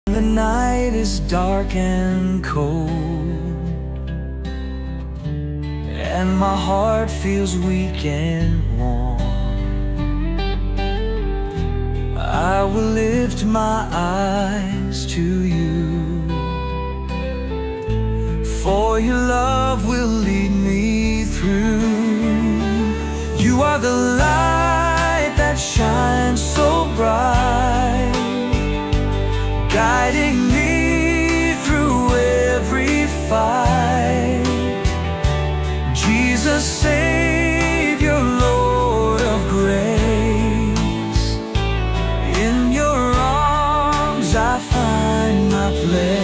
The night is dark and cold, and my heart feels weak and worn. I will lift my eyes to you, for your love will lead me through. You are the light that shines so bright, guiding me through every fight. Jesus, Savior, Lord of grace, in your arms I find my place.